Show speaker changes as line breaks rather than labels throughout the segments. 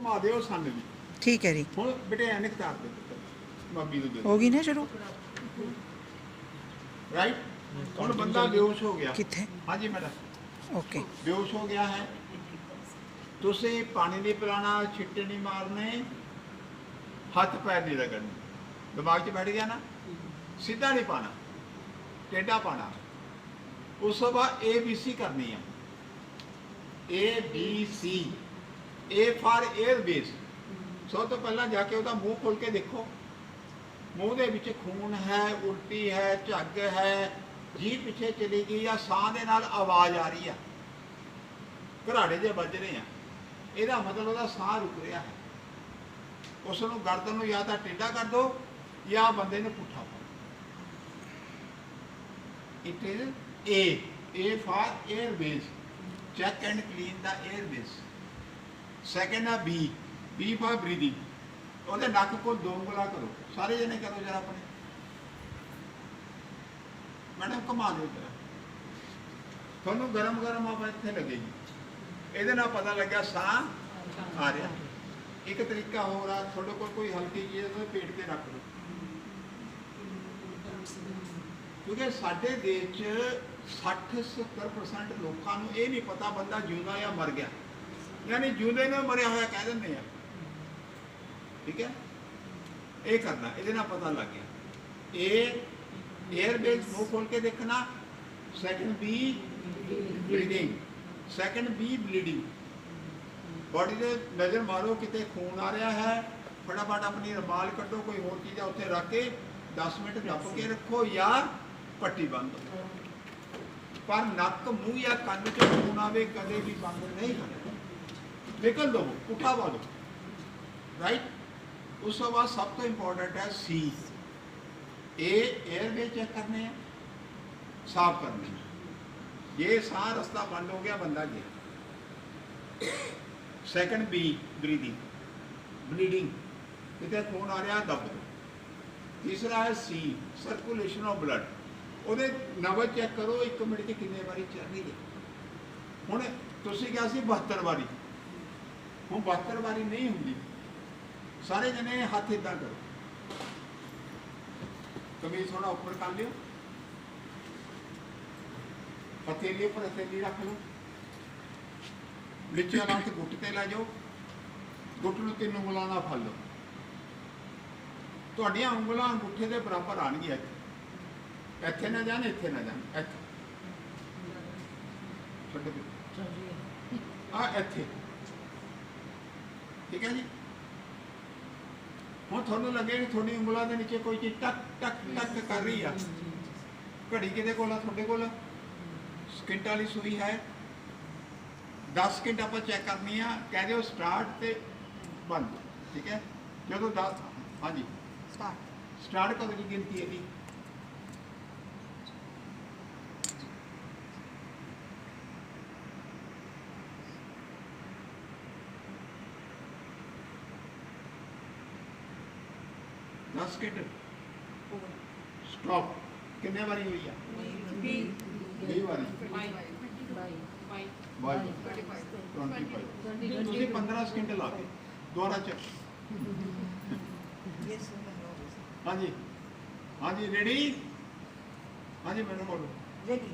घुमा दिओ सन भी।
ठीक है जी।
हुण बेटे ऐनक तार दे मम्मी नूं दे
हो गई ना शुरू।
राइट। हुण बंदा बेहोश हो गया।
कित्थे?
हाँ जी मैडम।
ओके।
बेहोश हो गया है, तुसीं पानी नहीं पिलाना, छिट्टे नहीं मारने, हथ पैर नहीं रगड़ने, दिमाग 'च बैठ गया ना। सीधा नहीं पाना, टेढ़ा पाना। उस तो बाद ABC करनी है, ABC। A for airbase. सब तो पहला जाके उसका मूँह खोल के देखो, मूँह दे विच खून है, उल्टी है, झग है, जीभ पिछे चली गई या साह दे नाल आवाज़ आ रही है, घराड़े जे बज रहे हैं, ਇਹਦਾ मतलब ਉਹਦਾ ਸਾਹ रुक रहा है। ਉਸ ਨੂੰ ਗਰਦਨ ਨੂੰ ਜਾਂ ਤਾਂ ਟੇਢਾ ਕਰ ਦੋ ਜਾਂ ਬੰਦੇ ਨੂੰ ਪੁੱਠਾ ਪਾਓ। It is A for 에ਅਰਵੇਜ਼, check and clean the 에ਅਰਵੇਜ਼। Second ਆ B ਫਾਰ ਬਰੀਥਿੰਗ। ਉਹਦੇ ਨੱਕ ਕੋਲ 2 ਉਂਗਲਾਂ ਕਰੋ, ਸਾਰੇ ਜਣੇ ਕਰੋ ਜਰਾ ਆਪਣੇ। ਮੈਡਮ ਘੁਮਾ ਦਿਓ ਜਰਾ, ਤੁਹਾਨੂੰ ਗਰਮ ਗਰਮ ਆਪਾਂ ਇੱਥੇ ਲੱਗੇਗੀ, ਇਹਦੇ ਨਾਲ ਪਤਾ ਲੱਗਿਆ ਸਾਹ ਆ ਰਿਹਾ। ਇੱਕ ਤਰੀਕਾ ਹੋਰ ਆ, ਤੁਹਾਡੇ ਕੋਲ ਕੋਈ ਹਲਕੀ ਚੀਜ਼ ਹੈ ਪੇਟ ਤੇ ਰੱਖ ਲਓ, ਕਿਉਂਕਿ ਸਾਡੇ ਦੇਸ਼ 'ਚ 60-70% ਲੋਕਾਂ ਨੂੰ ਇਹ ਨਹੀਂ ਪਤਾ ਬੰਦਾ ਜਿਉਂਦਾ ਜਾਂ ਮਰ ਗਿਆ, ਯਾਨੀ ਜਿਉਂਦੇ ਨੂੰ ਮਰਿਆ ਹੋਇਆ ਕਹਿ ਦਿੰਦੇ ਆ। ਠੀਕ ਹੈ, ਇਹ ਕਰਨਾ, ਇਹਦੇ ਨਾਲ ਪਤਾ ਲੱਗ ਗਿਆ। 에ਅਰਬੇਸ ਮੂੰਹ ਖੋਲ ਕੇ ਦੇਖਣਾ। Second B breathing, second B bleeding. Body से नज़र मारो कितने खून आ रहा है, फटाफट अपनी रुमाल कटो, कोई होर चीज़ उत्थे रख के 10 मिनट ढप के रखो या पट्टी बंद दो। पर नक मूँह या कन च खून आवे कदे भी बंद नहीं करना, निकल दो, उठा पा दो। राइट। उस तो बाद सब तो इंपॉर्टेंट है C। एयरवे चेक करने हैं, साफ करने हैं। ये साह रास्ता बंद हो गया, बंदा गया। सैकेंड B ब्रीदिंग, ब्लीडिंग, कितने खून आ रहा दब दो। तीसरा है C सर्कुलेशन ऑफ ब्लड। ਉਹਦੇ ਨਬਜ਼ ਚੈੱਕ ਕਰੋ 1 ਮਿੰਟ 'ਚ ਕਿੰਨੇ ਵਾਰੀ ਚੱਲ ਰਹੀ ਹੈ। ਹੁਣ ਤੁਸੀਂ ਕਿਹਾ ਸੀ 72 ਵਾਰੀ, ਹੁਣ 72 ਵਾਰੀ ਨਹੀਂ ਹੁੰਦੀ। ਸਾਰੇ ਜਣੇ ਹੱਥ ਇਦਾਂ ਕਰੋ, ਕਮੀਜ਼ ਥੋੜਾ ਉੱਪਰ ਕਰ ਲਿਓ, ਹਥੇਲੀ ਉੱਪਰ ਹਥੇਲੀ ਰੱਖ ਲਓ, नीचे ला के गुट ते लै जाओ, गुट नूं 3 ਉਂਗਲਾਂ ਨਾਲ फल लो। तुहाडियां ਉਂਗਲਾਂ अंगूठे के बराबर आउणगियां, इत्थे ना जान, इत्थे ना जान, इत्थे छड्ड दो, आ इत्थे। ठीक है जी। हुण तुहानूं लगे कि तुहाडी ਉਂਗਲਾਂ ਦੇ नीचे कोई चीज़ टक टक टक कर रही है। घड़ी किहदे कोल आ? तुहाडे कोल स्किंट वाली सूई है। 10 सेकंड आप चेक करनी है, कह दो स्टार्ट तो बंद। ठीक है, जो 10, हाँ जी स्टार्ट कदों की गिनती है जी? दस सेकंड स्टॉप। कितने बारी हुई है? 20 बारी। 15 सेकंड ला के दोबारा चेक। हाँ जी, हाँ जी रेडी? हाँ जी मैंने बोलो रेडी।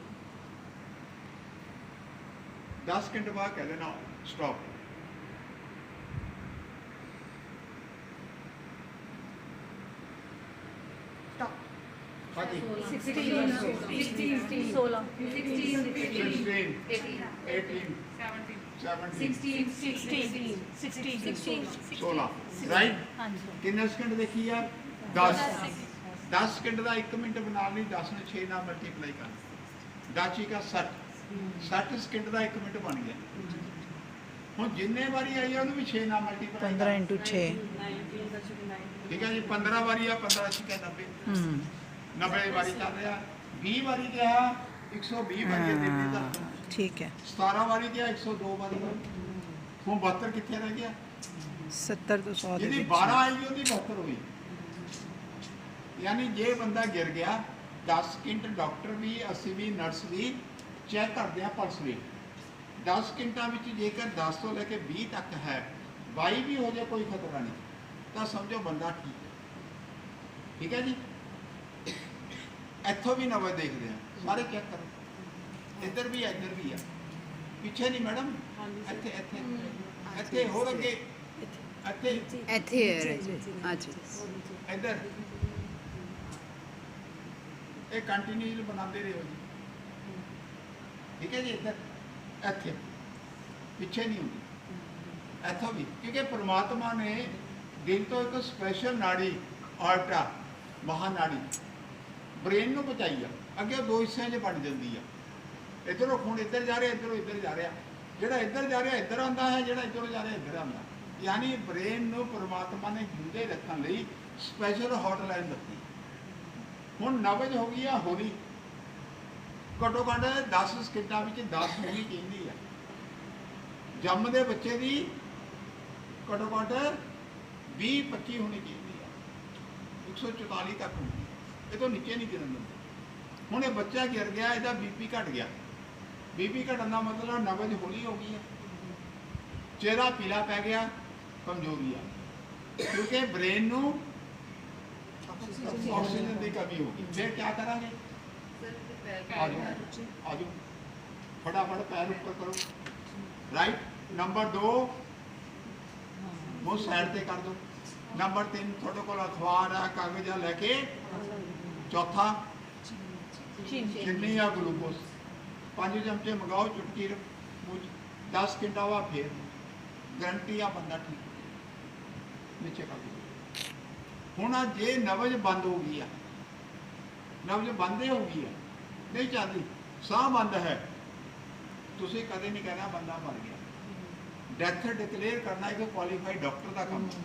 10 सेकंड बाद कह देना स्टॉप। हाँ जी
16, 16,
16 राइट। कितने सेकंड देखी यार? 10 सेकंड का 1 मिनट बना ली, 10 ने 6 ना मल्टीप्लाई कर 10 का 60 सेकंड का 1 मिनट बन गया। हम जिन्ने बारी आई है भी 6 ना मल्टीप्लाई
15 × 6।
ठीक है जी। 15 बारी आ 15 × 90, 90 बारी चल रहा। 20 बारी क्या 120 बारी।
ठीक है।
17 बारी क्या 102 बारी। हूँ 72 कितने रह गया?
70 तो 100
जी 12 आई ਉਹਦੀ 72 हुई। यानी जे बंदा गिर गया 10 सेकंड डॉक्टर भी, असी भी, नर्स भी चेक करते हैं पल्स रेट। 10 सेकंडा जेकर 10 तो लेके 20 तक है, 22 भी हो जाए कोई खतरा नहीं, तो समझो बंदा ठीक है। ठीक है जी। इत्थों भी नवज देखते हैं, सारे चेक करो, इधर भी है इधर भी है, पीछे नहीं मैडम, ਇੱਥੇ ਇੱਥੇ ਇੱਥੇ ਹੋਰ ਅੱਗੇ ਇੱਥੇ
ਇੱਥੇ ਹੈ ਅੱਛਾ
ਇੱਧਰ ਇਹ ਕੰਟੀਨਿਊ ਬਣਾਉਂਦੇ ਰਹੋ ਜੀ। ਠੀਕ ਹੈ ਜੀ। ਇੱਧਰ ਇੱਥੇ ਪਿੱਛੇ ਨਹੀਂ ਹੁੰਦੀ, ਇੱਥੋਂ ਵੀ, ਕਿਉਂਕਿ ਪ੍ਰਮਾਤਮਾ ਨੇ ਦਿਲ ਤੋਂ ਇੱਕ ਸਪੈਸ਼ਲ ਨਾੜੀ ਆਰਟਾ ਮਹਾਨਾੜੀ ਬ੍ਰੇਨ ਨੂੰ ਬਚਾਈ ਆ, ਅੱਗੇ ਦੋ ਹਿੱਸਿਆਂ 'ਚ ਬਣ ਜਾਂਦੀ ਆ। ਇੱਧਰੋਂ ਖੂਨ ਇੱਧਰ ਜਾ ਰਿਹਾ, ਇੱਧਰੋਂ ਇੱਧਰ ਜਾ ਰਿਹਾ, ਜਿਹੜਾ ਇੱਧਰ ਜਾ ਰਿਹਾ ਇੱਧਰ ਆਉਂਦਾ ਹੈ, ਜਿਹੜਾ ਇੱਧਰੋਂ ਜਾ ਰਿਹਾ ਇੱਧਰ ਆਉਂਦਾ। ਯਾਨੀ ਬ੍ਰੇਨ ਨੂੰ ਪਰਮਾਤਮਾ ਨੇ ਜਿਉਂਦੇ ਰੱਖਣ ਲਈ ਸਪੈਸ਼ਲ ਹੌਟਲਾਈਨ ਦਿੱਤੀ। ਹੁਣ ਨਬਜ ਹੋ ਗਈ ਆ ਹੋਣੀ, ਘੱਟੋ ਘੱਟ 10 ਸਕਿੰਟਾਂ ਵਿੱਚ 10 ਹੋਣੀ ਚਾਹੀਦੀ ਆ। ਜੰਮਦੇ ਬੱਚੇ ਦੀ ਘੱਟੋ ਘੱਟ 20-25 ਹੋਣੀ ਚਾਹੀਦੀ ਆ, 144 ਤੱਕ ਹੁੰਦੀ, ਇਹ ਤੋਂ ਨੀਚੇ ਨਹੀਂ ਗਿਰਨ ਦਿੰਦੇ। ਹੁਣ ਇਹ ਬੱਚਾ ਗਿਰ ਗਿਆ, ਇਹਦਾ ਬੀਪੀ ਘਟ ਗਿਆ, ਬੀਪੀ ਘਟਣ ਦਾ ਮਤਲਬ ਨਬਜ ਹੌਲੀ ਹੋ ਗਈ ਹੈ, ਚਿਹਰਾ ਪੀਲਾ ਪੈ ਗਿਆ, ਕਮਜ਼ੋਰੀ ਆ, ਕਿਉਂਕਿ ਬ੍ਰੇਨ ਨੂੰ ਆਕਸੀਜਨ ਦੀ ਕਮੀ ਹੋ ਗਈ। ਫਿਰ ਕੀ ਕਰਾਂਗੇ? ਆ ਜਾਓ फटाफट पैर ऊपर करो, राइट। नंबर 2 वो साइड पे कर दो। नंबर 3 थोड़े को अखबार है कागज है लेके। चौथा चीनी या ग्लूकोज 5 चमचे मंगाओ, चुटकी 10 घंटा हुआ, फिर गारंटी आ बंदा ठीक नीचे कर दो। हूँ जे नबज बंद हो गई है, नबज बंद हो गई है, नहीं चलती, साह बंद है, तुसी कदे नहीं कहना बंदा मर गया। डेथ डिकलेयर करना एक क्वालीफाइड डॉक्टर का काम है।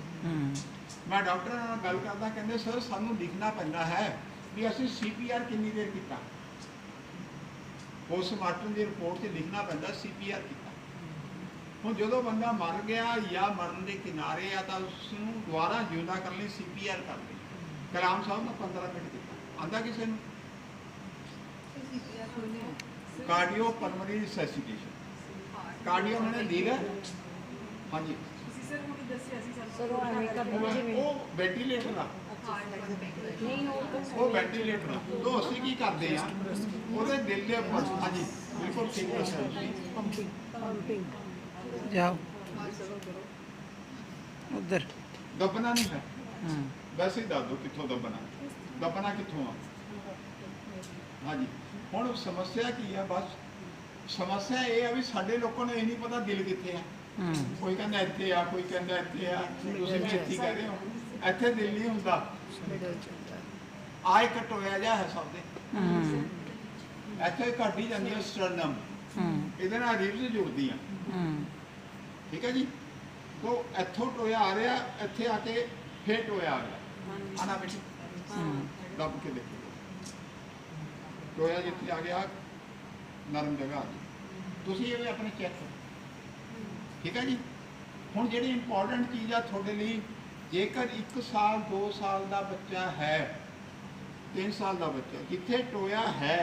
मैं डॉक्टर नाल गल करदा, कहंदे सर सानू लिखना पैंदा है भी असीं CPR कितनी देर किया, पोस्टमार्टम की रिपोर्ट से लिखना पैंदा CPR किया। हुण जदों बंदा मर गया या मरन के किनारे आ तो उसनूं दोबारा जिंदा करने ਲਈ CPR करते। कलाम साहब ने 15 मिनट किया, आंदा किसी नूं कार्डियो पल्मोनरी रिससिटेशन, कार्डियो मैंने दी है। हाँ जी वो वेंटिलेटर आ, वो वेंटिलेटर आ। तो असीं की करते हैं ਉਹਦੇ दिल के उपर। हाँ जी बिल्कुल ठीक है।
जाओ उधर।
दबना नहीं है, वैसे ही दस दो कितों दबना, दबना कितों आ। हाँ जी ਹੁਣ ਸਮੱਸਿਆ ਕੀ ਆ? ਬਸ ਸਮੱਸਿਆ ਇਹ ਆ ਵੀ ਸਾਡੇ ਲੋਕਾਂ ਨੂੰ ਇਹ ਨਹੀਂ ਪਤਾ ਦਿਲ ਕਿੱਥੇ ਆ। ਕੋਈ ਕਹਿੰਦਾ ਇੱਥੇ ਆ, ਕੋਈ ਕਹਿੰਦਾ ਇੱਥੇ ਆ, ਤੁਸੀਂ ਵੀ ਇੱਥੇ ਕਹਿ ਰਹੇ ਹੋ, ਇੱਥੇ ਦਿਲ ਨਹੀਂ ਹੁੰਦਾ। ਆ ਇੱਕ ਟੋਇਆ ਜਿਹਾ ਹੈ ਸਭ ਦੇ, ਇੱਥੇ ਘੱਟ ਹੀ ਜਾਂਦੀ ਹੈ ਸਟਰਨਮ, ਇਹਦੇ ਨਾਲ ਰਿਬਸ ਜੁੜਦੀਆਂ। ਠੀਕ ਹੈ ਜੀ। ਤੋ ਇੱਥੋਂ ਟੋਇਆ ਆ ਰਿਹਾ, ਇੱਥੇ ਆ ਕੇ ਫੇਰ ਟੋਇਆ ਆ ਗਿਆ। ਆਣਾ ਬੇਟੀ ਦੱਬ ਕੇ ਦੇਖੋ, टोया जिथे आ गया नरम जगह आ गई। तुसीं ये अपने चेक करो। ठीक है जी। हुण जिहड़ी इंपॉर्टेंट चीज़ आ तुहाडे लई, जेकर 1 साल 2 साल का बच्चा है, 3 साल का बच्चा, जिथे टोया है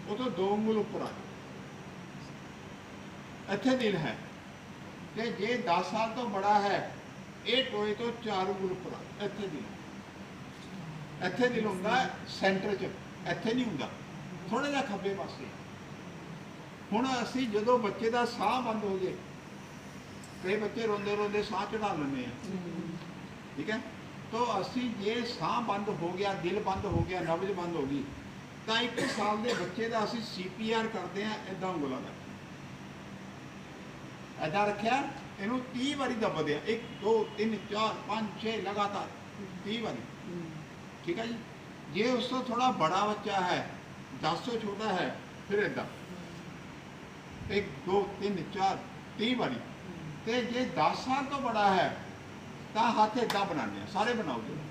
वो तो 2 ਉਂਗਲ उपर आ, इत्थे दिल है। ते जे 10 साल तो बड़ा है, ये टोए तो 4 ਉਂਗਲ उपर आ, इत्थे दिल, इत्थे दिल हुंदा सेंटर च, इत्थे नहीं हुंदा, थोड़ा जिहा खब्बे पासे। हुण असीं जदों बच्चे का साह बंद हो जाए, कई बच्चे रोंदे रोंदे साह चढ़ा लैंदे हैं। ठीक है। तो असीं जे साह बंद हो गया, दिल बंद हो गया, नबज बंद हो गई, तो 1 साल के बच्चे का असीं CPR करते हैं। इदां ਉਂਗਲਾਂ ਦਾ इदां रखिया, इहनूं 30 वारी दबदे हैं, 1 2 3 4 5 6 लगातार 30 वारी। ठीक है जी। जे उस तो थोड़ा बड़ा बच्चा है, 10 तो छोटा है, फिर इदा 1 2 3 4 30 बारी। तो जे 10 साल तो बड़ा है तो हाथ इदा बनाने, सारे बनाओ जरा,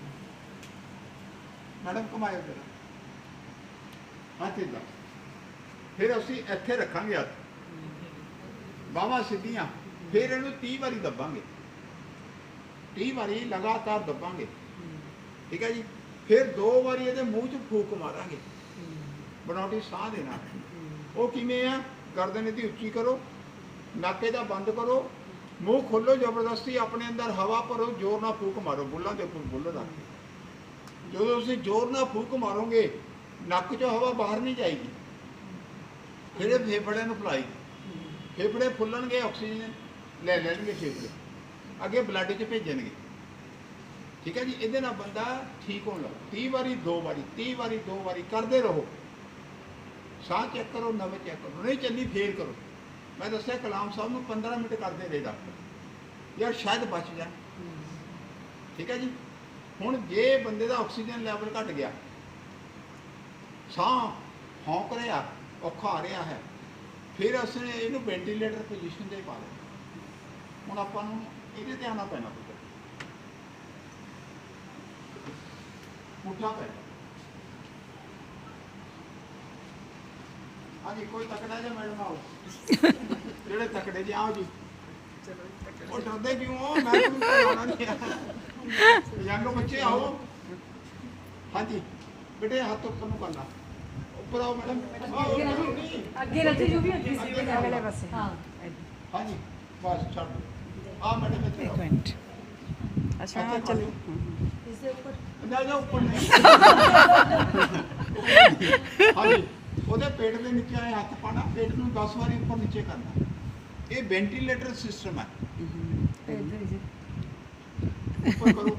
मैडम घुमाओ जरा हाथ इदा। फिर असी इत्थे रखांगे हथ, बाਹਾਂ सीधियां, फिर इहनूं 30 बारी दबांगे, 30 बारी लगातार दबांगे। ठीक है जी। फिर 2 बारी ये मूँह च फूक मारांगे, बनावटी साह देना। वो किवें आ? गर्दन दी उच्ची करो, नाके दा बंद करो, ਮੂੰਹ ਖੋਲੋ ਜ਼ਬਰਦਸਤੀ, ਆਪਣੇ ਅੰਦਰ ਹਵਾ ਭਰੋ, ਜ਼ੋਰ ਨਾਲ ਫੂਕ ਮਾਰੋ, ਬੁੱਲਾਂ ਦੇ ਉੱਪਰ ਬੁੱਲ ਰੱਖ ਕੇ। ਜਦੋਂ ਤੁਸੀਂ ਜ਼ੋਰ ਨਾਲ ਫੂਕ ਮਾਰੋਗੇ ਨੱਕ 'ਚੋਂ ਹਵਾ ਬਾਹਰ ਨਹੀਂ ਜਾਏਗੀ, ਫਿਰ ਇਹ ਫੇਫੜਿਆਂ ਨੂੰ ਫੁਲਾਏਗੀ, ਫੇਫੜੇ ਫੁੱਲਣਗੇ, ਆਕਸੀਜਨ ਲੈ ਲੈਣਗੇ ਫੇਫੜੇ, ਅੱਗੇ ਬਲੱਡ 'ਚ ਭੇਜਣਗੇ। ਠੀਕ ਹੈ ਜੀ। ਇਹਦੇ ਨਾਲ ਬੰਦਾ ਠੀਕ ਹੋਣ ਲੱਗ। 30 ਵਾਰੀ 2 ਵਾਰੀ 30 ਵਾਰੀ 2 ਵਾਰੀ ਕਰਦੇ ਰਹੋ। ਸਾਹ ਚੈੱਕ ਕਰੋ, ਨਵੇਂ ਚੈੱਕ ਕਰੋ, ਨਹੀਂ ਚੱਲੀ ਫੇਰ ਕਰੋ। ਮੈਂ ਦੱਸਿਆ ਕਲਾਮ ਸਾਹਿਬ ਨੂੰ 15 ਮਿੰਟ ਕਰਦੇ ਰਹੇ ਡਾਕਟਰ, ਯਾਰ ਸ਼ਾਇਦ ਬਚ ਜਾਣ। ਠੀਕ ਹੈ ਜੀ। ਹੁਣ ਜੇ ਬੰਦੇ ਦਾ ਆਕਸੀਜਨ ਲੈਵਲ ਘਟ ਗਿਆ, ਸਾਹ ਹੌਂਕ ਰਿਹਾ, ਔਖਾ ਆ ਰਿਹਾ ਹੈ, ਫਿਰ ਅਸੀਂ ਇਹਨੂੰ ਵੈਂਟੀਲੇਟਰ ਪੋਜੀਸ਼ਨ 'ਤੇ ਪਾ ਲਿਆ। ਹੁਣ ਆਪਾਂ ਨੂੰ ਇਹਦੇ ਤੇ ਆਉਣਾ ਪੈਣਾ, ਪੁੱਠਾ ਪੈਣਾ। ਹਾਂਜੀ, ਕੋਈ ਤਕੜਾ ਜਿਹਾ ਮੈਡਮ ਆਓ, ਜਿਹੜੇ ਤਕੜੇ ਜਿਹੇ ਆਓ ਜੀ। ਉਹ ਡਰਦੇ ਕਿਉਂ ਹੋ? ਮੈਂ ਤੁਹਾਨੂੰ ਪੜਾਉਣਾ ਨਹੀਂ ਆ। ਯੰਗ ਬੱਚੇ ਆਓ। ਹਾਂਜੀ ਬੇਟੇ, ਹੱਥ ਉੱਪਰ ਨੂੰ ਕਰਨਾ, ਉੱਪਰ ਆਓ ਮੈਡਮ।
ਅੱਗੇ ਰੱਖੀ ਜੋ ਵੀ ਅੱਗੇ
ਅਗਲੇ ਪਾਸੇ।
ਹਾਂ
ਹਾਂਜੀ ਬਸ ਛੱਡ ਦਿਓ। ਆ ਮੈਡਮ ਇੱਥੇ
एक
ਆਓ।
मिनट अच्छा हाँ
ਇੱਥੇ
चलो
ਖੜੋ।
ਇਸ ਦੇ ਉੱਪਰ
ਨਾ ਜਾ ਉੱਪਰ ਨਹੀਂ। ਹਾਂਜੀ, ਉਹਦੇ ਪੇਟ ਦੇ ਨੀਚੇ ਆਏ ਹੱਥ ਪਾਣਾ, ਪੇਟ ਨੂੰ 10 ਵਾਰੀ ਉੱਪਰ ਨੀਚੇ ਕਰਨਾ। ਇਹ ਵੈਂਟੀਲੇਟਰ ਸਿਸਟਮ ਹੈ।
ਇੱਧਰ ਹੀ
ਉੱਪਰ ਕਰੋ,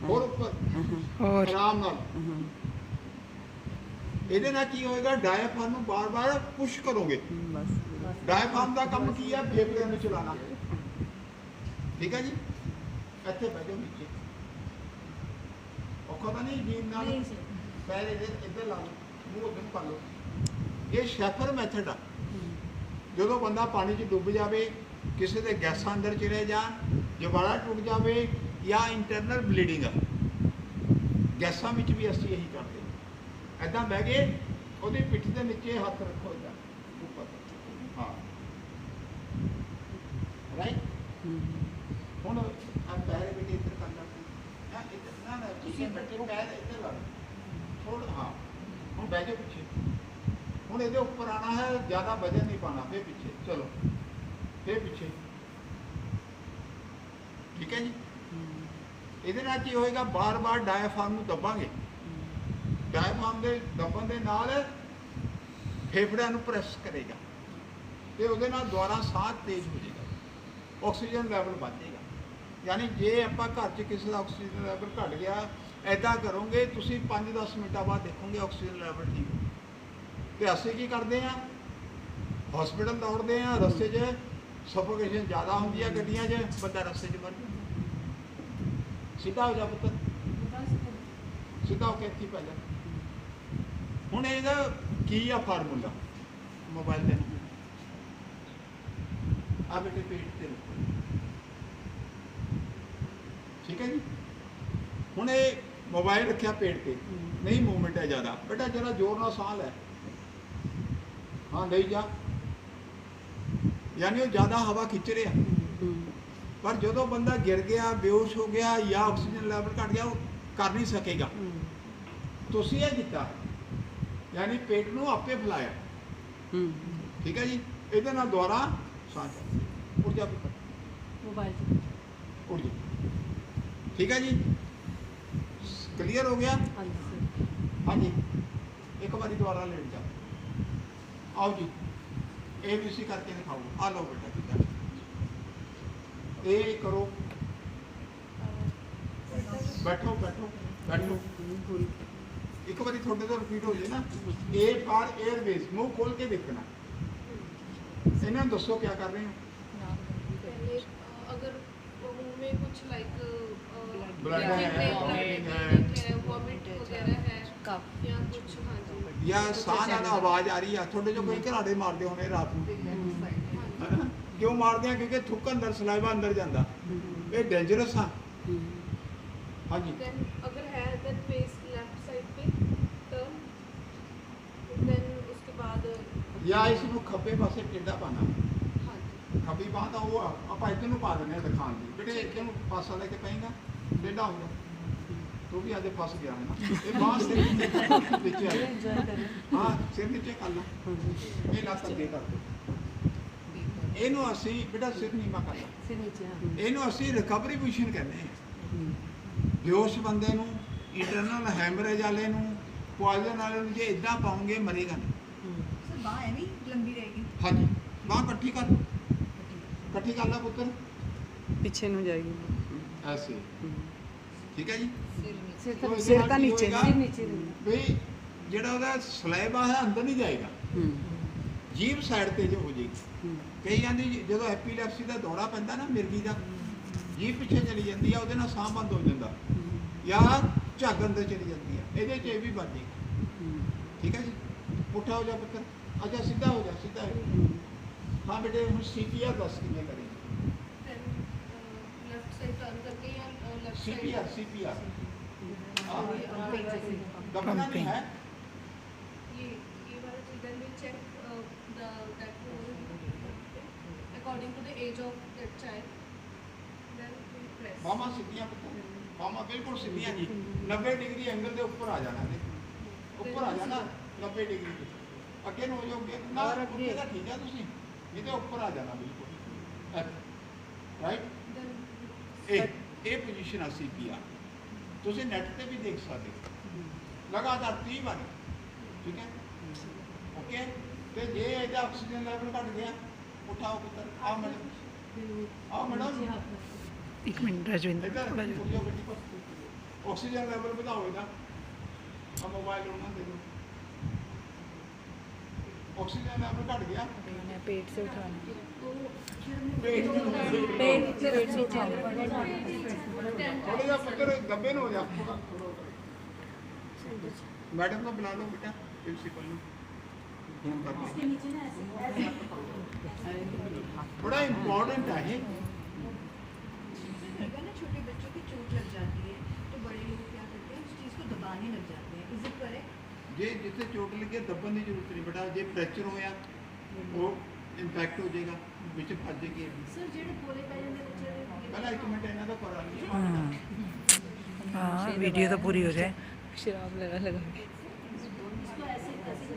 ਹੋਰ ਉੱਪਰ,
और
ਆਰਾਮ ਨਾਲ। ਇਹਦੇ ਨਾਲ ਕੀ ਹੋਏਗਾ? ਡਾਇਫਰਾਮ ਨੂੰ ਬਾਰ-ਬਾਰ ਪੁਸ਼ ਕਰੋਗੇ। ਡਾਇਫਰਾਮ ਦਾ ਕੰਮ ਕੀ ਹੈ? ਫੇਫੜਿਆਂ ਨੂੰ ਚਲਾਉਣਾ। ਠੀਕ ਹੈ ਜੀ। ਇੱਥੇ ਬਹਿ ਜਾਓ ਨੀਚੇ, ਔਖਾ ਤਾਂ ਨਹੀਂ ਜੀਨ ਨਾਲ।
ਨਹੀਂ ਸਰ।
ਪੈਰ ਇੱਧਰ ਲਾ ਲਓ, ਮੂੰਹ ਉੱਧਰ ਨੂੰ ਕਰ ਲਓ। ਇਹ ਸ਼ੈਫਰ ਮੈਥਡ ਆ। ਜਦੋਂ ਬੰਦਾ ਪਾਣੀ 'ਚ ਡੁੱਬ ਜਾਵੇ, ਕਿਸੇ ਦੇ ਗੈਸਾਂ ਅੰਦਰ ਚਲੇ ਜਾਣ, ਜਵਾੜਾ ਟੁੱਟ ਜਾਵੇ ਜਾਂ ਇੰਟਰਨਲ ਬਲੀਡਿੰਗ ਆ, ਗੈਸਾਂ ਵਿੱਚ ਵੀ ਅਸੀਂ ਇਹੀ ਕਰਦੇ ਹਾਂ। ਇੱਦਾਂ ਬਹਿ ਗਏ, ਉਹਦੀ ਪਿੱਠ ਦੇ ਨੀਚੇ ਹੱਥ ਰੱਖੋ, ਇੱਦਾਂ ਉੱਪਰ। ਹਾਂ ਰਾਈਟ। ਹੁਣ ਆ ਪੈਰ ਵੀ ਇੱਧਰ ਕਰ ਲਾ, ਇੱਧਰ ਨਾ ਤੁਸੀਂ ਬੈਠੇ ਪੈਰ ਇੱਧਰ ਲਾ ਥੋੜਾ। ਹਾਂ ਹੁਣ ਬਹਿ ਜਾਓ ਪਿੱਛੇ। ਹੁਣ ਇਹਦੇ ਉੱਪਰ ਆਣਾ ਹੈ, ਜ਼ਿਆਦਾ ਵਜਨ ਨਹੀਂ ਪਾਣਾ। ਫਿਰ ਪਿੱਛੇ ਚਲੋ, ਫਿਰ ਪਿੱਛੇ। ਠੀਕ ਹੈ ਜੀ। ਇਹਦੇ ਨਾਲ ਕੀ ਹੋਏਗਾ? ਬਾਰ-ਬਾਰ ਡਾਇਫਰਾਮ ਨੂੰ ਦੱਬਾਂਗੇ। ਡਾਇਫਰਾਮ ਦੇ ਦੱਬਣ ਦੇ ਨਾਲ ਫੇਫੜਿਆਂ ਨੂੰ ਪ੍ਰੈਸ ਕਰੇਗਾ ਤੇ ਉਹਦੇ ਨਾਲ ਦੁਬਾਰਾ ਸਾਹ ਤੇਜ਼ ਹੋ ਜਾਏਗਾ, ਆਕਸੀਜਨ ਲੈਵਲ ਵੱਧ ਜਾਏਗਾ। ਯਾਨੀ ਜੇ ਆਪਾਂ ਘਰ 'ਚ ਕਿਸੇ ਦਾ ਆਕਸੀਜਨ ਲੈਵਲ ਘਟ ਗਿਆ, ਐਦਾਂ ਕਰੋਗੇ ਤੁਸੀਂ 5-10 ਮਿੰਟਾਂ ਬਾਅਦ ਦੇਖੋਗੇ ਆਕਸੀਜਨ ਲੈਵਲ ਠੀਕ ਹੋ। ਤੇ ਅਸੀਂ ਕੀ ਕਰਦੇ ਆ? ਹਸਪੀਟਲ ਦੌੜਦੇ ਆ, ਰਸਤੇ 'ਚ ਸਫੋਕੇਸ਼ਨ ਜ਼ਿਆਦਾ ਹੁੰਦੀ ਆ ਗੱਡੀਆਂ 'ਚ, ਬੰਦਾ ਰਸਤੇ 'ਚ ਮਰ ਜਾਂਦਾ। ਸਿੱਧਾ ਹੋ ਜਾ ਪੁੱਤਰ, ਸਿੱਧਾ ਹੋ ਕੇ ਇੱਥੇ ਪੈ ਜਾ। ਹੁਣ ਇਹਦਾ ਕੀ ਆ ਫਾਰਮੂਲਾ? ਮੋਬਾਈਲ ਦੇ ਆ ਬੇਟੇ ਪੇਟ ਤੇ ਰੱਖੋ। ਠੀਕ ਹੈ ਜੀ। ਹੁਣ ਇਹ ਮੋਬਾਈਲ ਰੱਖਿਆ ਪੇਟ ਤੇ, ਨਹੀਂ ਮੂਵਮੈਂਟ ਹੈ ਜ਼ਿਆਦਾ, ਬੇਟਾ ਜਰਾ ਜ਼ੋਰ ਨਾਲ ਸਾਹ ਲੈ। ਹਾਂ ਲਈ ਜਾ, ਯਾਨੀ ਉਹ ਜ਼ਿਆਦਾ ਹਵਾ ਖਿੱਚ ਰਿਹਾ। ਪਰ ਜਦੋਂ ਬੰਦਾ ਗਿਰ ਗਿਆ, ਬੇਹੋਸ਼ ਹੋ ਗਿਆ ਜਾਂ ਆਕਸੀਜਨ ਲੈਵਲ ਘਟ ਗਿਆ, ਉਹ ਕਰ ਨਹੀਂ ਸਕੇਗਾ। ਤੁਸੀਂ ਇਹ ਕੀਤਾ, ਯਾਨੀ ਪੇਟ ਨੂੰ ਆਪੇ ਫੁਲਾਇਆ। ਠੀਕ ਹੈ ਜੀ। ਇਹਦੇ ਨਾਲ ਦੁਬਾਰਾ ਸਾਹ ਚੜ੍ਹ, ਉੱਠ ਜਾ ਪੁੱਤਰ,
ਮੋਬਾਈਲ
ਉੱਠ ਜਾ। ਠੀਕ ਹੈ ਜੀ। ਕਲੀਅਰ ਹੋ ਗਿਆ?
ਹਾਂਜੀ ਸਰ।
ਹਾਂਜੀ, ਇੱਕ ਵਾਰੀ ਦੁਬਾਰਾ ਲੇਟ ਜਾ। आओ जी, ABC करके दिखाओ। आ लो बेटा, ठीक है, ए करो, बैठो बैठो बैठो। एक बार थोड़े तो रिपीट हो जाए ना। ए फॉर एयरवेज, मुंह खोल के देखना। इन्हें दसो क्या कर रहे हो?
पहले अगर मुंह में कुछ लाइक
ब्लड
है, वॉमिट वगैरह है
कफ
या कुछ, हाँ जी,
या साह ਨਾਲ ਆਵਾਜ਼ ਆ ਰਹੀ ਆ, ਤੁਹਾਡੇ ਜੋ ਕੋਈ ਘਰਾੜੇ ਮਾਰਦੇ ਹੋਣੇ ਰਾਤ ਨੂੰ, ਹੈਨਾ? ਕਿਉਂ ਮਾਰਦੇ ਆ? ਕਿਉਂਕਿ ਥੁੱਕ ਅੰਦਰ, ਸਲਾਈਵਾ ਅੰਦਰ ਜਾਂਦਾ। ਇਹ ਡੇਂਜਰਸ ਆ। ਹਾਂਜੀ।
then अगर है then face left side पे turn, then उसके बाद
ਜਾਂ ਇਸ ਨੂੰ ਖੱਬੇ ਪਾਸੇ ਟੇਢਾ ਪਾਣਾ।
हाँ जी,
ਖੱਬੀ ਬਾਂਹ ਤਾਂ ਉਹ ਆ, ਆਪਾਂ ਇੱਧਰ ਨੂੰ ਪਾ ਦਿੰਦੇ ਆ ਦਿਖਾਉਣ ਦੀ। ਬੇਟੇ ਇੱਧਰ ਨੂੰ ਪਾਸਾ ਲੈ ਕੇ ਪਏਗਾ, ਟੇਢਾ ਹੁੰਦਾ। ਤੂੰ ਵੀ ਅੱਜ ਫਸ ਗਿਆ ਹੈ ਨਾ। ਇਹ ਬਾਂਹ ਸਿਰ ਨੀਚੇ ਆ ਜਾ।
एंजॉय करें।
ਹਾਂ ਸਿਰ ਨੀਚੇ ਕਰ ਲਾ। ਇਹ ਲੱਤ ਅੱਗੇ ਕਰ ਦੇ। ਇਹਨੂੰ ਅਸੀਂ ਬੇਟਾ ਸਿਰ ਨੀਵਾਂ ਕਰ ਲਾ,
से नीचे हाँ
ਇਹਨੂੰ ਅਸੀਂ ਰਿਕਵਰੀ ਪੋਜੀਸ਼ਨ ਕਹਿੰਦੇ ਹਾਂ। ਬੇਹੋਸ਼ ਬੰਦੇ ਨੂੰ, ਇੰਟਰਨਲ ਹੈਮਰੇਜ ਵਾਲੇ ਨੂੰ, ਪੋਇਜ਼ਨ ਵਾਲੇ ਨੂੰ ਜੇ ਇਦਾਂ ਪਾਉਂਗੇ ਮਰੇਗਾ ਨਹੀਂ।
ਸਰ ਬਾਂਹ ਐਵੇਂ ਲੰਬੀ ਰਹੇਗੀ।
ਹਾਂਜੀ ਬਾਂਹ ਇਕੱਠੀ ਕਰ, ਇਕੱਠੀ ਕਰ ਲਾ ਪੁੱਤਰ,
पीछे नु जाएगी।
ਐਸੇ ਠੀਕ ਹੈ ਜੀ।
सिर
तो
तक
इसके
सिर
बाद
का
की
नीचे,
होएगा?
सिर नीचे रहना।
ਵੀ ਜਿਹੜਾ ਉਹਦਾ ਸਲੈਬ ਆ ਹੈ ਅੰਦਰ ਨਹੀਂ ਜਾਏਗਾ, ਜੀਭ ਸਾਈਡ ਤੇ ਜੋ ਹੋ ਜਾਏਗੀ। ਕਈਆਂ ਦੀ ਜਦੋਂ ਐਪੀਲੈਪਸੀ ਦਾ ਦੌਰਾ ਪੈਂਦਾ ਨਾ ਮਿਰਗੀ ਦਾ, ਜੀਭ ਪਿੱਛੇ ਚਲੀ ਜਾਂਦੀ ਆ, ਉਹਦੇ ਨਾਲ ਸਾਹ ਬੰਦ ਹੋ ਜਾਂਦਾ ਜਾਂ ਝੱਗ ਅੰਦਰ ਚਲੀ ਜਾਂਦੀ ਆ, ਇਹਦੇ 'ਚ ਇਹ ਵੀ ਬਣ ਜਾਏਗੀ। ਠੀਕ ਹੈ ਜੀ। ਪੁੱਠਾ ਹੋ ਜਾ ਪੁੱਤਰ, ਅੱਛਾ ਸਿੱਧਾ ਹੋ ਜਾ, ਸਿੱਧਾ ਹੋ ਜਾ। ਹਾਂ ਬੇਟੇ ਹੁਣ ਸੀਪੀਆਰ ਦੱਸ ਕਿਵੇਂ ਕਰੇ।
लेफ्ट साइड टर्न करके या लेफ्ट
सीपीआर सीपीआर
साइड
दबना नहीं है।
ये वाला चीज then we check the that according to the age of that child then we press
मामा सीपियां मामा बिल्कुल सीपियां जी 90 डिग्री एंगल के ऊपर आ जाना है, ऊपर आ जाना 90 डिग्री अगे हो जाओगे ना, अगे का ठीक है तुसी ये तो ऊपर आ जाना बिल्कुल राइट। ਇਹ ਪੋਜੀਸ਼ਨ ਆ ਸੀਪੀਆਰ, ਤੁਸੀਂ ਨੈਟ ਤੇ ਵੀ ਦੇਖ ਸਕਦੇ ਹੋ ਲਗਾਤਾਰ 30 ਵਾਰ। ਠੀਕ ਹੈ ਓਕੇ। ਤੇ ਜੇ ਇਹਦਾ ਆਕਸੀਜਨ ਲੈਵਲ ਘਟ ਗਿਆ, ਉਠਾਓ ਪੁੱਤਰ, ਆਓ ਮੈਡਮ, ਆਓ ਮੈਡਮ,
एक मिनट राजविंदर
ਇੱਧਰ
थोड़ा जा।
ਪੁੱਜੋ ਬੇਟੀ ਕੋਲ। ਆਕਸੀਜਨ ਲੈਵਲ ਵਧਾਓ ਇਹਦਾ, ਆ ਮੋਬਾਈਲ ਉਹਨਾਂ ਦੇ ਦਿਓ। ਆਕਸੀਜਨ ਲੈਵਲ ਘਟ ਗਿਆ,
पेट से उठाना।
ਪੇਟ
पेट से नीचे
ਥੋੜਾ ਜਿਹਾ ਪੁੱਤਰ ਗੱਬੇ ਨੂੰ ਹੋ ਜਾ। मैडम को बुला लो बेटा, प्रिंसिपल ने फोन कर बड़ा इम्पोर्टेंट है ये।
अगर ना छोटे बच्चों की चोट लग जाती है तो बड़े लोग क्या करते हैं उस चीज़ को दबाने लग जाते हैं। Is it correct?
जे जिथे चोट लगी दबन की जरूरत नहीं बेटा, जे फ्रैक्चर होया वो इंपैक्ट हो जाएगा, विच फस जाएगी।
सर जेडे बोले पै जांदे बच्चे
पहला एक मिनट इन्हां दा करा लईए।
हाँ वीडियो तो पूरी हो जाए। शराब लगा लगा के
इसको ऐसे ऐसे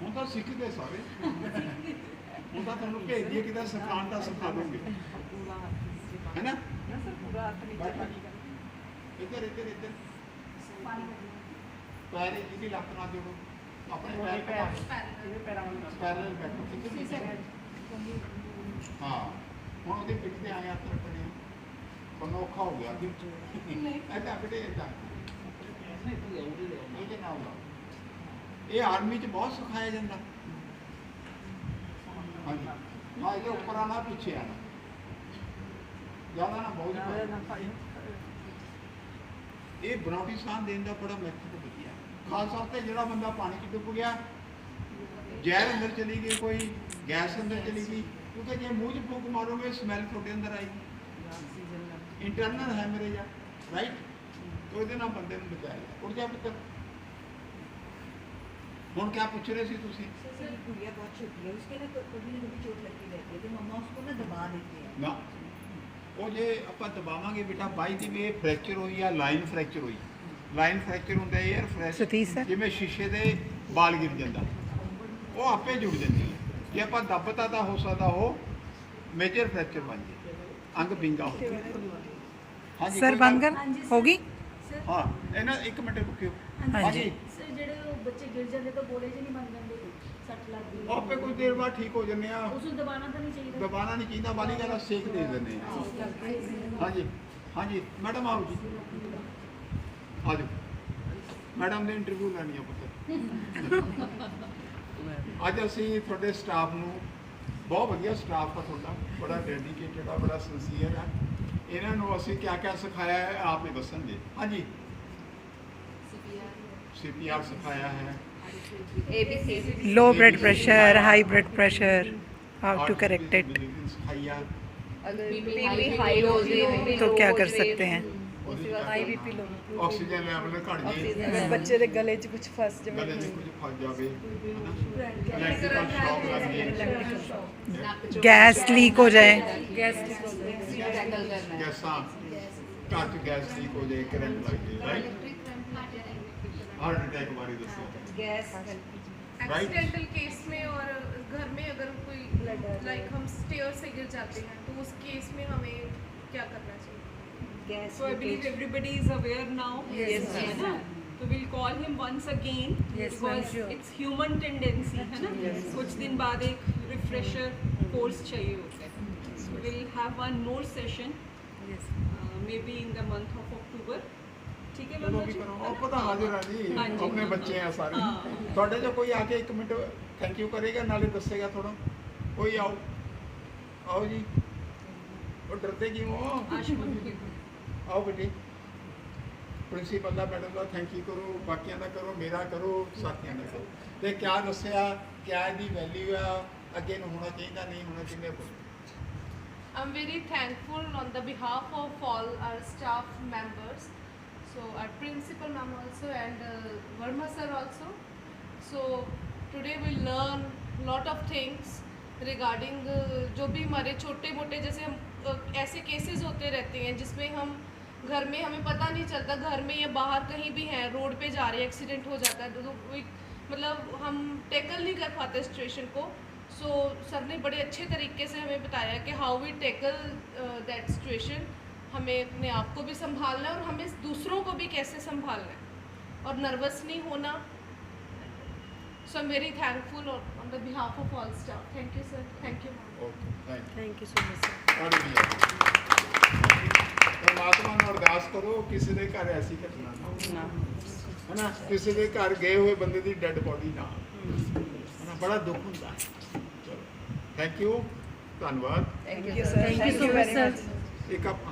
ਹੁਣ ਤਾਂ ਸਿੱਖਦੇ ਸਾਰੇ, ਹੁਣ ਤਾਂ ਤੁਹਾਨੂੰ ਭੇਜ ਦਈਏ ਕਿਤੇ ਸਿਖਾਉਣ ਦਾ ਸਿਖਾ ਦੋਗੇ, ਹੈ ਨਾ। ਇੱਧਰ ਇੱਧਰ ਇੱਧਰ ਪੈਰ ਜਿਹਦੀ ਲੱਤ ਨਾਲ ਜੋੜੋ, ਆਪਣੇ ਪੈਰ ਪੈਰਲਲ ਬੈਠੋ, ਠੀਕ ਹੈ। ਹਾਂ ਹੁਣ ਉਹਦੇ ਪਿੱਠ ਤੇ ਆਏ ਹੱਥ ਰੱਖਣੇ, ਤੁਹਾਨੂੰ ਔਖਾ ਹੋ ਗਿਆ ਕਿ ਐਦਾਂ ਬੇਟੇ ਐਦਾਂ ਇਹਦੇ ਨਾਲ ਲਾਓ। ਇਹ ਆਰਮੀ 'ਚ ਬਹੁਤ ਸਿਖਾਇਆ ਜਾਂਦਾ। ਹਾਂਜੀ ਹਾਂ, ਇਹਦੇ ਉੱਪਰ ਆਣਾ ਪਿੱਛੇ ਆਣਾ, ਜ਼ਿਆਦਾ ਨਾ ਬਹੁਤ। ਇਹ ਬਰੌਟੀ ਸਾਹ ਦੇਣ ਦਾ ਬੜਾ ਮੈਥਡ ਵਧੀਆ। ਖਾਸ ਤੌਰ ਤੇ ਜਿਹੜਾ ਬੰਦਾ ਪਾਣੀ 'ਚ ਡੁੱਬ ਗਿਆ, ਜ਼ਹਿਰ ਅੰਦਰ ਚਲੀ ਗਈ, ਕੋਈ ਗੈਸ ਅੰਦਰ ਚਲੀ ਗਈ, ਕਿਉਂਕਿ ਜੇ ਮੂੰਹ 'ਚ ਫੂਕ ਮਾਰੋਗੇ ਸਮੈਲ ਤੁਹਾਡੇ ਅੰਦਰ ਆਏਗੀ, ਇੰਟਰਨਲ ਹੈਮਰੇਜ ਆ ਰਾਈਟ। तो ਇਹਦੇ ਨਾਲ ਬੰਦੇ ਨੂੰ ਬਚਾਇਆ। ਉੱਠ ਜਾ ਪੁੱਤਰ। ਹੁਣ ਕਿਆ ਪੁੱਛ ਰਹੇ ਸੀ ਤੁਸੀਂ?
सर गुड़िया बहुत छोटी है, उसके ना कभी ना कभी चोट लगती रहती है तो मम्मा उसको ना दबा देती है।
ਨਾ ਉਹ ਜੇ ਆਪਾਂ ਦਬਾਵਾਂਗੇ ਬੇਟਾ, ਬਾਈ ਦੀ ਵੀ ਫ੍ਰੈਕਚਰ ਹੋਈ ਆ, ਲਾਈਨ ਫ੍ਰੈਕਚਰ ਹੋਈ। ਲਾਈਨ ਫ੍ਰੈਕਚਰ ਹੁੰਦਾ 에ਅਰ
सतीश
ਫ੍ਰੈਕਚਰ,
सर।
ਜਿਵੇਂ ਸ਼ੀਸ਼ੇ ਦੇ ਬਾਲ ਗਿਰ ਜਾਂਦਾ, ਉਹ ਆਪੇ ਜੁੜ ਜਾਂਦੀ ਹੈ। ਜੇ ਆਪਾਂ ਦੱਬਤਾ ਤਾਂ ਹੋ ਸਕਦਾ ਉਹ ਮੇਜਰ ਫ੍ਰੈਕਚਰ ਬਣ ਜਾਏ, ਅੰਗ ਵਿੰਗਾ ਹੋ ਜਾਏ। ਹਾਂਜੀ
सर
ਕੋਈ
बंद
ਗੱਲ-
कर होगी।
ਹਾਂ ਇਹਨਾਂ ਇੱਕ ਮਿੰਟ ਰੁਕਿਓ।
ਹਾਂਜੀ।
सर जेडे बच्चे गिर जाते तो बोले जी नहीं बन जाते, सट लग गई
ਉਹ ਆਪੇ ਕੁਝ ਦੇਰ ਬਾਅਦ ਠੀਕ ਹੋ ਜੰਨੇ ਆ।
उसको दबाना तो नहीं चाहिए।
ਦਬਾਣਾ ਨਹੀਂ ਚਾਹੀਦਾ, ਵਾਲੀ ਗੱਲ ਆ, ਸੇਕ ਦੇ ਦਿੰਦੇ ਆ। ਹਾਂਜੀ ਹਾਂਜੀ ਮੈਡਮ ਆਓ ਜੀ, ਆ ਜਾਓ। ਮੈਡਮ ਦੇ ਇੰਟਰਵਿਊ ਲੈਣੀ ਆ ਪੁੱਤਰ। ਅੱਜ ਅਸੀਂ ਤੁਹਾਡੇ ਸਟਾਫ ਨੂੰ, ਬਹੁਤ ਵਧੀਆ ਸਟਾਫ ਆ ਤੁਹਾਡਾ, ਬੜਾ ਡੈਡੀਕੇਟਡ ਆ, ਬੜਾ ਸਿੰਸੀਅਰ ਆ। ਇਹਨਾਂ ਨੂੰ ਅਸੀਂ ਕਿਆ ਕਿਆ ਸਿਖਾਇਆ ਹੈ ਆਪ ਹੀ ਦੱਸਣਗੇ। ਹਾਂਜੀ CPR ਸਿਖਾਇਆ ਹੈ,
low blood pressure, high blood pressure, how to correct it.
ਸਿਖਾਇਆ।
बीपी हाई हो जाए
तो क्या कर सकते हैं?
High BP low,
oxygen level ਘਟ ਜੇ,
बच्चे के गले च कुछ फंस
ਗਲੇ 'ਚ ਕੁਝ ਫਸ ਜਾਵੇ, ਇਲੈਕਟ੍ਰੀਕਲ ਸ਼ੌਕ ਲੱਗ ਜੇ,
गैस लीक हो जाए।
टैकल करना है।
ਗੈਸਾਂ ਘਰ 'ਚ ਗੈਸ ਲੀਕ ਹੋ ਜਾਏ, ਕਰੰਟ ਲੱਗ ਜਾਏ, ਰਾਈਟ। ਹਾਰਟ ਅਟੈਕ ਬਾਰੇ ਦੱਸੋ।
गैस
एक्सीडेंटल केस में और घर में अगर कोई लाइक हम स्टेयर से गिर जाते हैं तो उस केस में हमें क्या करना चाहिए?
So I believe everybody is aware now.
Yes,
है
ma'am.
ना? So we'll call him once again
Yes, ma'am,
because
sure.
it's human tendency है ना?
Yes.
कुछ दिन बाद एक refresher course चाहिए होता है. So we'll have one more session maybe in the month of October. ठीक है
ਚਲੋ
बाबा
ਵੀ
जी?
ਕਰੋ ਉਹ ਪਤਾ ਹਾਜ਼ਰ ਆ ਜੀ
ਹਾਂਜੀ।
ਆਪਣੇ ਬੱਚੇ ਆ ਸਾਰੇ
ਹਾਂ।
ਤੁਹਾਡੇ ਚੋਂ ਕੋਈ ਆ ਕੇ 1 ਮਿੰਟ ਥੈਂਕ ਯੂ ਕਰੇਗਾ ਨਾਲੇ ਦੱਸੇਗਾ ਥੋੜਾ ਕੋਈ ਆਓ ਆਓ ਜੀ ਉਹ ਡਰਦੇ ਕਿਉਂ ਹੋ
आशुमन की
ਆਓ ਬੇਟੇ principal the madam the thank you ਕਰੋ ਬਾਕੀਆਂ ਦਾ ਕਰੋ ਮੇਰਾ ਕਰੋ ਸਾਥੀਆਂ ਦਾ ਕਰੋ ਤੇ ਕਿਆ ਦੱਸਿਆ ਕਿਆ ਇਹਦੀ ਵੈਲਿਊ ਆ ਅੱਗੇ ਨੂੰ ਹੋਣਾ ਚਾਹੀਦਾ ਨਹੀਂ ਹੋਣਾ ਚਾਹੀਦਾ ਕੋਈ
I'm very thankful on the behalf of all our staff members, so our principal ma'am also and Verma sir also. So today we learn lot of things regarding जो भी हमारे छोटे मोटे जैसे हम ऐसे केसेस होते रहते हैं जिसमें हम घर में हमें पता नहीं चलता घर में या बाहर कहीं भी हैं रोड पे जा रहे हैं एक्सीडेंट हो जाता है तो कोई मतलब हम टैकल नहीं कर पाते सिचुएशन को. सो सर ने बड़े अच्छे तरीके से हमें बताया कि how we tackle that situation. हमें अपने आप को भी संभालना है और हमें दूसरों को भी कैसे संभालना है और नर्वस नहीं होना. So I am very thankful on the behalf of all staff. Thank you sir. Thank you.
Okay thank
thank you so much sir
you ਪਰਮਾਤਮਾ ਨੂੰ ਅਰਦਾਸ ਕਰੋ ਕਿਸੇ ਦੇ ਘਰ ਐਸੀ ਘਟਨਾ ਨਾ ਹੋਵੇ ਹੈ ਨਾ ਕਿਸੇ ਦੇ ਘਰ ਗਏ ਹੋਏ ਬੰਦੇ ਦੀ ਡੈੱਡ ਬੋਡੀ ਨਾ ਹੈ ਨਾ ਬੜਾ ਦੁੱਖ ਹੁੰਦਾ ਹੈ ਚਲੋ ਥੈਂਕ ਯੂ ਧੰਨਵਾਦ
Thank you, sir.
Thank you so much sir
ਇੱਕ ਆਪ